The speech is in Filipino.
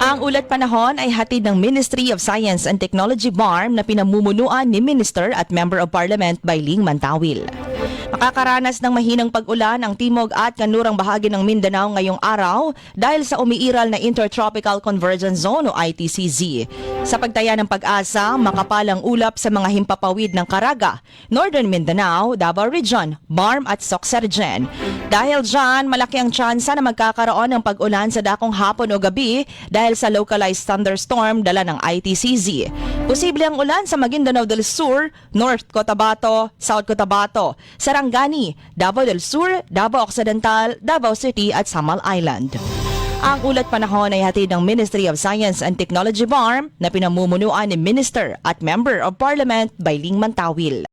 Ang ulat panahon ay hatid ng Ministry of Science and Technology BARM na pinamumunuan ni Minister at Member of Parliament Bailing Mantawil. Makakaranas ng mahinang pag-ulan ang timog at kanlurang bahagi ng Mindanao ngayong araw dahil sa umiiral na Intertropical Convergence Zone o ITCZ. Sa pagtaya ng pag-asa, makapalang ulap sa mga himpapawid ng Caraga, Northern Mindanao, Davao Region, BARM at Soxergen. Dahil dyan, malaki ang tsansa na magkakaroon ng pag-ulan sa dakong hapon o gabi dahil sa localized thunderstorm dala ng ITCZ. Posible ang ulan sa Maguindanao del Sur, North Cotabato, South Cotabato, Sarangani, Davao del Sur, Davao Occidental, Davao City at Samal Island. Ang ulat panahon ay hatid ng Ministry of Science and Technology BARM na pinamumunuan ni Minister at Member of Parliament Bailing Mantawil.